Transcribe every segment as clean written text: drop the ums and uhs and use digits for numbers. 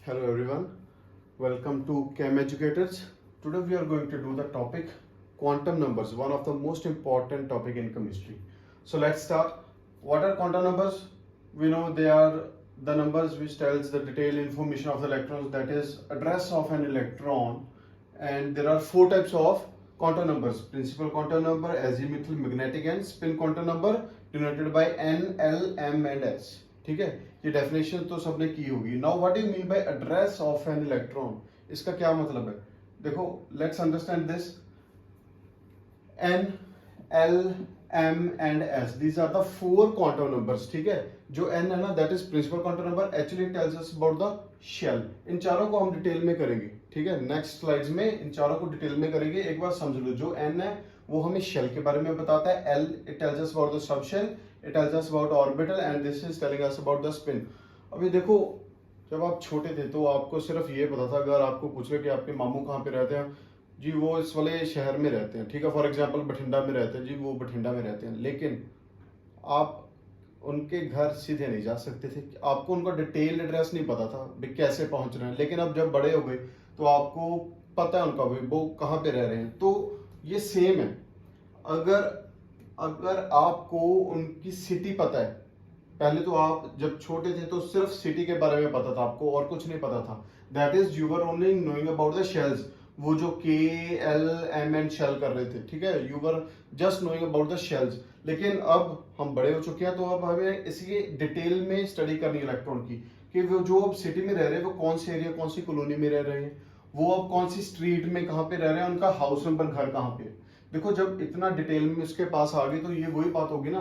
Hello everyone, welcome to Chem Educators. Today we are going to do the topic quantum numbers, one of the most important topic in chemistry. So let's start. What are quantum numbers? We know they are the numbers which tells the detailed information of the electrons, that is address of an electron. And there are four types of quantum numbers: principal quantum number, azimuthal, magnetic and spin quantum number denoted by N, L, M and S. ठीक है, ये definition तो सबने की होगी. Now what do you mean by address of an electron? इसका क्या मतलब है? देखो, let's understand this. N, l, m and s, these are the four quantum numbers. ठीक है, जो एन है ना, that is principal quantum number, actually tells us about the shell. इन चारों को हम डिटेल में करेंगे. ठीक है, नेक्स्ट स्लाइड्स में इन चारों को डिटेल में करेंगे. एक बार समझ लो, जो एन है वो हमें शेल के बारे में बताता है. L, it tells us about the sub shell, it tells us about orbital and this is telling us about the spin. अभी देखो, जब आप छोटे थे तो आपको सिर्फ ये पता था, अगर आपको पूछ रहे कि आपके मामू कहाँ पे रहते हैं, जी वो इस वाले शहर में रहते हैं. ठीक है, फॉर एग्जांपल बठिंडा में रहते हैं, जी वो बठिंडा में रहते हैं. लेकिन आप उनके घर सीधे नहीं जा सकते थे, आपको उनका डिटेल एड्रेस नहीं पता था भी कैसे पहुंच रहे हैं. लेकिन अब जब बड़े हो गए तो आपको पता है उनका भी वो कहाँ पे रह रहे हैं. तो ये सेम है. अगर आपको उनकी सिटी पता है, पहले तो आप जब छोटे थे तो सिर्फ सिटी के बारे में पता था आपको, और कुछ नहीं पता था. That is you were only knowing about the shells, वो जो के, एल, एम एंड शेल कर रहे थे. ठीक है, you were just knowing about the shells. लेकिन अब हम बड़े हो चुके हैं तो अब हमें इसकी डिटेल में स्टडी करनी है इलेक्ट्रॉन की, कि वो जो अब सिटी में रह रहे हैं वो कौन से एरिया, कौन सी कॉलोनी में रह रहे हैं, वो अब कौन सी स्ट्रीट में कहाँ पे रह रहे हैं, उनका हाउस नंबर, घर कहाँ पे है. देखो, जब इतना डिटेल में इसके पास आ गई तो ये वही बात होगी ना,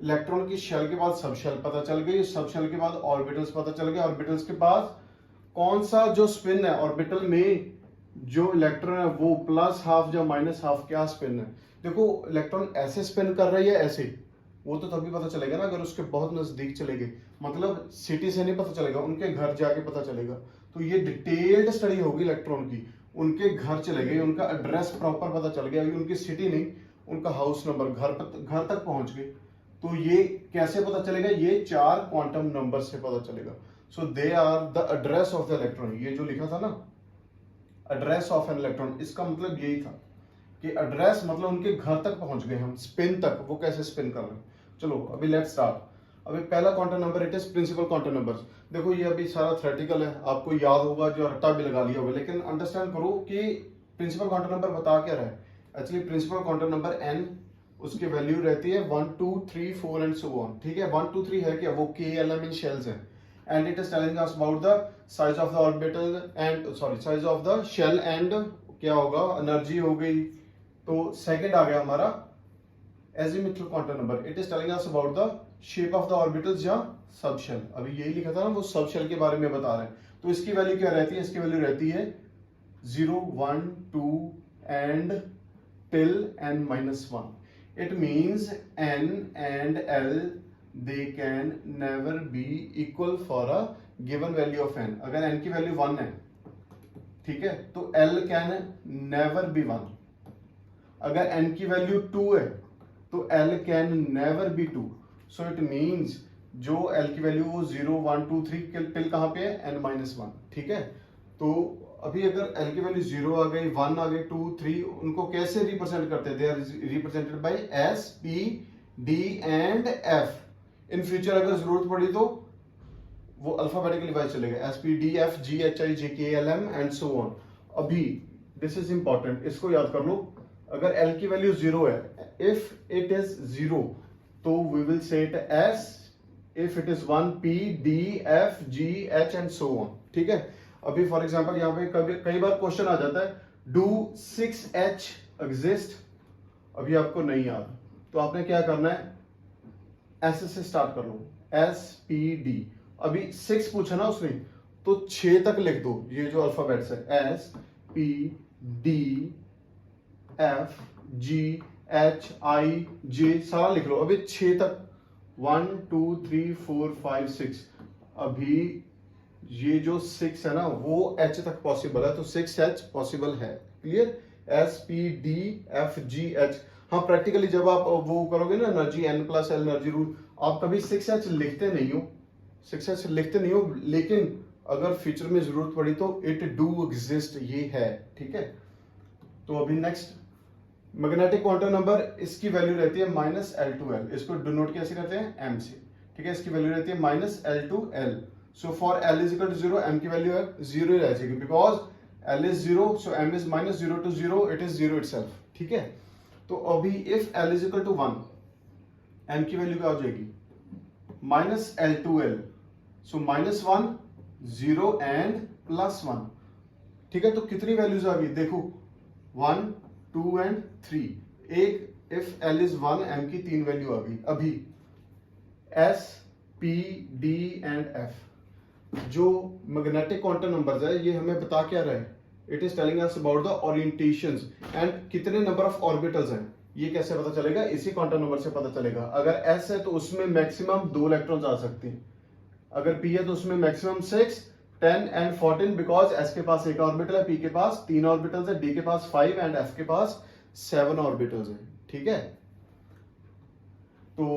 इलेक्ट्रॉन की शेल के बाद सब शेल पता चल गई, सब शेल के बाद ऑर्बिटल्स पता चल गए, ऑर्बिटल्स के बाद कौन सा जो स्पिन है ऑर्बिटल में, जो इलेक्ट्रॉन है वो प्लस हाफ या माइनस हाफ, क्या स्पिन है. देखो, इलेक्ट्रॉन ऐसे स्पिन कर रही है, ऐसे, वो तो तभी पता चलेगा ना अगर उसके बहुत नजदीक चले गए. मतलब सिटी से नहीं पता चलेगा, उनके घर जाके पता चलेगा. तो ये डिटेल्ड स्टडी होगी इलेक्ट्रॉन की. उनके घर चले गए, उनका एड्रेस प्रॉपर पता चल गया, अभी उनकी सिटी नहीं, उनका हाउस नंबर, घर तक पहुंच गए. तो ये कैसे पता चलेगा? ये चार क्वांटम नंबर से पता चलेगा. So they are the address of the electron. ये जो लिखा था ना, एड्रेस ऑफ एन इलेक्ट्रॉन, इसका मतलब यही था कि एड्रेस मतलब उनके घर तक पहुंच गए हम, स्पिन तक, वो कैसे स्पिन कर रहे हैं. चलो अभी लेट्स स्टार्ट. अभी पहला quantum number, it is principal quantum numbers. देखो, ये अभी सारा थ्योरेटिकल है, आपको याद होगा, जो रट्टा भी लगा लिया होगा, लेकिन अंडरस्टैंड करो कि प्रिंसिपल क्वांटम नंबर बता क्या रहा है. Actually principal quantum number n, उसकी वैल्यू रहती है 1 2 3 4 एंड सो ऑन. ठीक है, 1 2 3 है क्या, वो K, L, M in shells है. And it is telling us about the size of the orbital and size of the shell and क्या होगा, एनर्जी हो गई. तो सेकंड आ गया हमारा azimuthal quantum number. It is telling us about the shape of the orbitals या सब shell. अभी यही लिखा था ना, वो सब शेल के बारे में बता रहे हैं. तो इसकी वैल्यू क्या रहती है? इसकी वैल्यू रहती है 0 1 2 and till n-1. It means n and l, they can never be equal for a given value of n. अगर n की वैल्यू 1 है, ठीक है, तो l can never be 1. अगर n की वैल्यू 2 है तो L can never be 2. So it means जो L की वैल्यू वो 0 1 2 3 टिल कहाँ पे है, n-1. ठीक है, तो अभी अगर L की वैल्यू 0 आ गई, 1 आ गई, 2 3, उनको कैसे रिप्रेजेंट करते हैं? They are represented by S, P, D and F. In future अगर जरूरत पड़ी तो वो अल्फाबेटिकली वाइज चलेगा, S, P, D, F, G, H, I, J, K, L, M and so on. अभी दिस इज इंपॉर्टेंट, इसको याद कर लो. अगर L की वैल्यू 0 है, if it is 0 तो we will say it as, if it is 1 P, D, F, G, H and so on. ठीक है, अभी फॉर एग्जांपल यहाँ पे कई बार क्वेश्चन आ जाता है, do 6H exist? अभी आपको नहीं याद तो आपने क्या करना है, S से स्टार्ट कर लो, S, P, D. अभी 6 पूछा ना उसने, तो 6 तक लिख दो, ये जो अल्फाबेट्स है, S, P, D, F, G, H, I, J, सारा लिख लो. अभी 6 तक, 1 2 3 4 5 6. अभी ये जो 6 है ना, वो H तक पॉसिबल है, तो 6H पॉसिबल है. Clear? S, P, D, F, G, H. हाँ, प्रैक्टिकली जब आप वो करोगे ना, energy n plus L energy rule, आप कभी 6H लिखते नहीं हो, 6H लिखते नहीं हो, लेकिन अगर फ्यूचर में जरूरत पड़ी तो इट डू एग्जिस्ट, ये है, ठीक है। तो अभी नेक्स्ट मैग्नेटिक क्वांटम नंबर, इसकी वैल्यू रहती है -L2L, इसको डिनोट कैसे करते हैं, m से, ठीक है। इसकी वैल्यू रहती है -L2L। So for L is equal to 0, m की वैल्यू है 0 ही रह जाएगी, because L is 0, so m is -0 to 0, it is 0 itself, ठीक है। तो अभी if L is equal to 1, m की वैल्यू क्या हो जाएगी, -L2L, सो -1, 0 एंड +1, ठीक है। तो कितनी वैल्यूज आ गई, देखो 1, 2 एंड 3। एक इफ L इज 1, m की 3 वैल्यू आ गई। अभी S, P, D and F जो मैग्नेटिक क्वांटम नंबर्स है, ये हमें बता क्या रहा है, it is telling us about the orientations and कितने नंबर ऑफ ऑर्बिटल्स हैं। ये कैसे पता चलेगा, इसी क्वांटम नंबर से पता चलेगा। अगर S है तो उसमें मैक्सिमम 2 इलेक्ट्रॉन्स आ सकते हैं, अगर P है तो उसमें मैक्सिमम 6, 10 एंड 14, बिकॉज S के पास एक ऑर्बिटल है, P के पास 3 ऑर्बिटल्स है, D के पास 5 एंड F के पास 7 ऑर्बिटल्स है, ठीक है। तो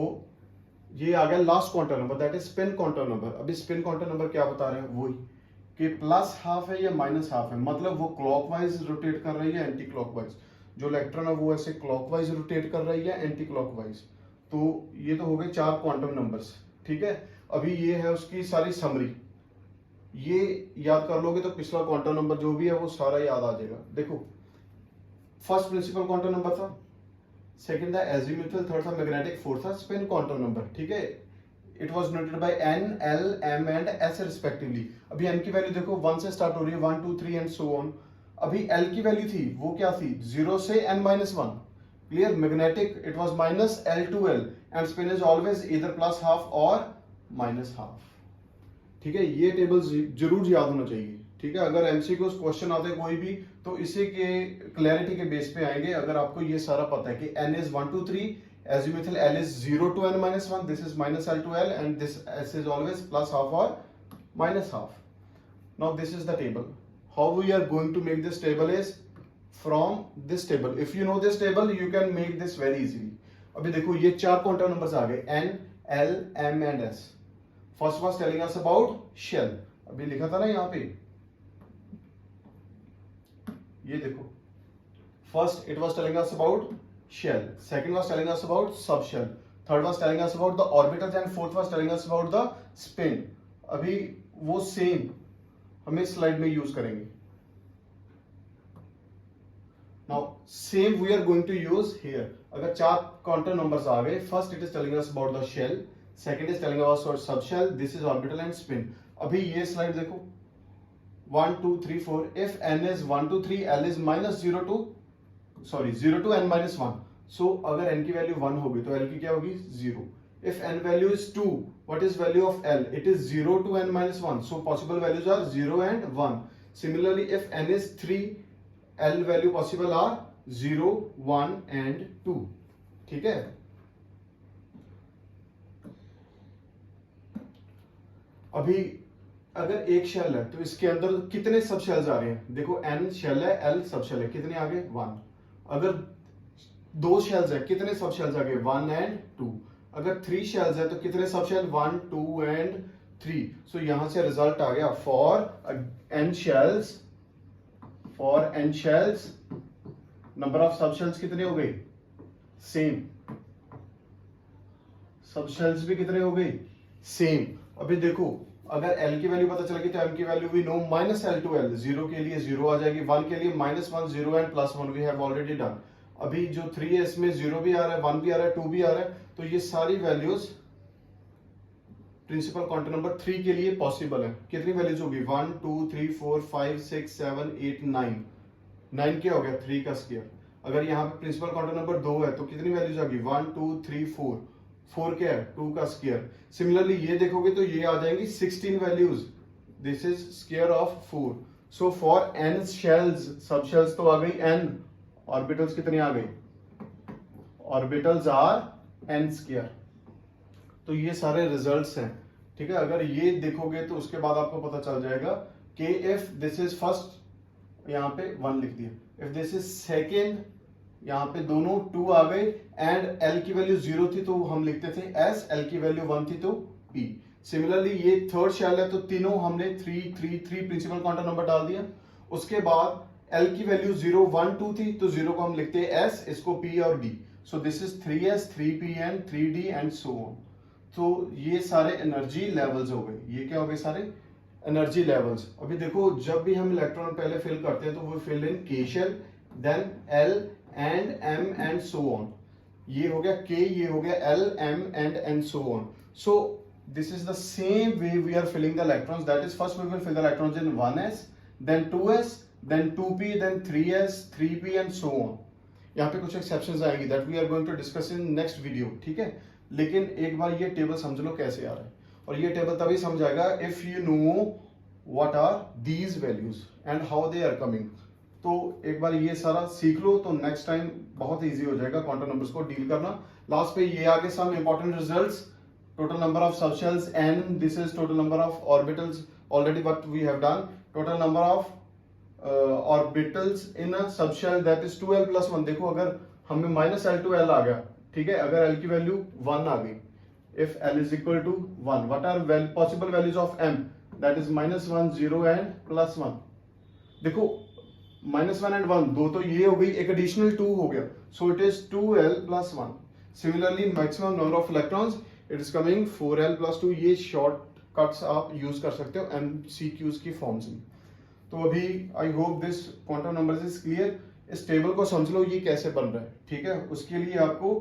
ये आ गया last quantum number, that is spin quantum number. अभी स्पिन क्वांटम नंबर क्या बता रहे हैं, वही कि +12 है या -12 है, मतलब वो क्लॉकवाइज रोटेट कर रही है, एंटी क्लॉकवाइज। जो इलेक्ट्रॉन है वो ऐसे क्लॉकवाइज रोटेट कर रही है, एंटी क्लॉकवाइज। तो ये तो हो गए 4 क्वांटम नंबर्स, ठीक है। अभी ये है उसकी सारी समरी, ये याद कर लोगे तो पिछला क्वांटम नंबर जो भी है वो सारा याद आ जाएगा। देखो फर्स्ट प्रिंसिपल क्वांटम नंबर था, सेकंड था एजीमुथल, थर्ड था मैग्नेटिक, फोर्थ था स्पिन क्वांटम नंबर, ठीक है। It was noted bye N, L, M and S respectively. अभी M की वैल्यू देखो 1 से स्टार्ट हो रही है, 1, 2, 3 एंड सो ऑन। अभी L की वैल्यू थी वो क्या थी, 0 से n-1, clear. Magnetic it was -L2L and spin is always either +12 और -12, ठीक है। ये टेबल जरूर याद होना चाहिए, ठीक है। अगर एमसीक्यू क्वेश्चन आते हैं कोई भी तो इसी के क्लैरिटी के बेस पे आएंगे। अगर आपको ये सारा पता है कि N is 1, 2, 3, azimuthal L is 0 to n-1, this is -L2L and this S is always +12 or -12. Now this is the table. How we are going to make this table is from this table. If you know this table, you can make this very easily. अभी देखो ये 4 quantum numbers आ गए, N, L, M and S. First was telling us about shell. अभी लिखा था ना यहाँ पे, ये देखो first it was telling us about shell, second was telling us about subshell, third was telling us about the orbitals and fourth was telling us about the spin. अभी वो सेम हमें स्लाइड में यूज करेंगे। Now same we are going to use here. अगर 4 quantum numbers आ गए, first it is telling us about the shell, second is telling us about subshell, this is orbital and spin. अभी ये slide देखो 1, 2, 3, 4, if n is 1, 2, 3, L is -0 to n-1. So अगर n की value 1 होगी तो L की क्या होगी, 0. If n value is 2, what is value of L? It is 0 to n-1. So possible values are 0 and 1. Similarly, if n is 3, L value possible are 0, 1 and 2. ठीक है। अभी अगर एक शेल है तो इसके अंदर कितने सब शेल्स आ रहे हैं, देखो n शेल है, L सब शेल है, कितने आ गए, 1। अगर 2 शेल्स है, कितने सब शेल्स आ गए, 1 एंड 2। अगर 3 शेल्स है तो कितने सब शेल, 1, 2 एंड 3। सो यहां से रिजल्ट आ गया for n shells number of सब शेल्स कितने हो गए, सेम। सब शेल्स भी कितने हो गए, सेम। अभी देखो अगर L की वैल्यू पता चलेगी तो M की वैल्यू वी नो -L2L, 0 के लिए 0 आ जाएगी, 1 के लिए -1, 0 and +1 we have already done. अभी जो 3 है इसमें 0 भी आ रहा है, 1 भी आ रहा है, 2 भी आ रहा है, तो ये सारी वैल्यूज प्रिंसिपल क्वांटम नंबर 3 के लिए पॉसिबल है। कितनी वैल्यूज होगी, 1, 2, 3, 4, 5, 6, 7, 8, 9। 9 क्या हो गया, 3 का स्क्वायर। अगर यहाँ पे प्रिंसिपल क्वांटम नंबर 2 है तो कितनी वैल्यूज आएगी, 1, 2, 3, 4। 4 क्या है, 2 का स्क्वायर। सिमिलरली ये देखोगे तो ये आ जाएंगी 16 values, this is square of 4। So for n shells, सब शेल्स तो आ गई n, ऑर्बिटल्स कितनी आ गई, ऑर्बिटल्स आर n स्क्वायर। तो ये सारे रिजल्ट्स हैं, ठीक है। अगर ये देखोगे तो उसके बाद आपको पता चल जाएगा कि इफ दिस इज फर्स्ट, यहाँ पे 1 लिख दिया, इफ दिस इज सेकेंड, यहाँ पे दोनों 2 आ गए, एंड L की वैल्यू 0 थी तो हम लिखते थे S, L की वैल्यू 1 थी तो P। सिमिलरली ये थर्ड शेल है, तो तीनों हमने 3 प्रिंसिपल क्वांटम नंबर डाल दिया। उसके बाद L की वैल्यू 0 1 2 थी, तो 0 को हम लिखते हैं S, इसको P और D। So this is 3S 3P and 3D and so on. तो ये सारे एनर्जी लेवल्स हो गए। ये क्या हो गए? सारे एनर्जी लेवल्स। अभी देखो, जब भी हम इलेक्ट्रॉन पहले फिल करते हैं तो वो fill in K shell, then L and M and so on. ये हो गया K, ये हो गया L, M and so on. So this is the same way we are filling the electrons. That is, first we will fill the electrons in 1s, then 2s, then 2p, then 3s, 3p and so on. यहाँ पे कुछ exceptions आएंगी that we are going to discuss in next video, ठीक है? लेकिन एक बार ये table समझ लो कैसे आ रहा है, और ये टेबल तभी समझ आएगा if you know what are these values and how they are coming. तो एक बार ये सारा सीख लो तो नेक्स्ट टाइम बहुत इजी हो जाएगा क्वांटम नंबर्स को डील करना। लास्ट पे ये आगे some important results. Total number of subshells n, this is total number of orbitals, already what we have done. Total number of orbitals in a subshell, that is 2l plus 1। देखो अगर हमें minus l to l आ गया, ठीक है, अगर l की value 1 आ गई, if l is equal to 1, what are possible values of m? That is minus 1, 0 and plus 1। देखो minus 1 and 1 दो तो ये हो गई, एक additional 2 हो गया, so it is 2l plus 1। Similarly, maximum number of electrons, it is coming 4l plus 2। ये शॉर्ट कट्स आप यूज कर सकते हो MCQs की फॉर्म्स में। तो अभी I hope this quantum numbers is clear. इस टेबल को समझ लो ये कैसे बन रहा है, ठीक है? उसके लिए आपको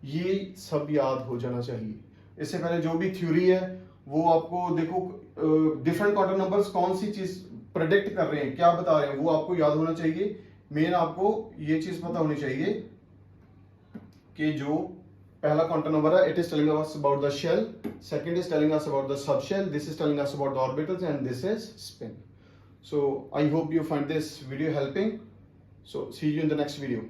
ये सब याद हो जाना चाहिए। इससे पहले जो भी थ्योरी है वो आपको देखो, डिफरेंट क्वांटम नंबर्स कौन सी चीज प्रेडिक्ट कर रहे हैं, क्या बता रहे हैं, वो आपको याद होना चाहिए। मेन आपको ये चीज पता होनी चाहिए कि जो पहला क्वांटम नंबर है, it is telling us about the shell, second is telling us about the subshell, this is telling us about the orbitals and this is spin. So I hope you find this video helping. So see you in the next video.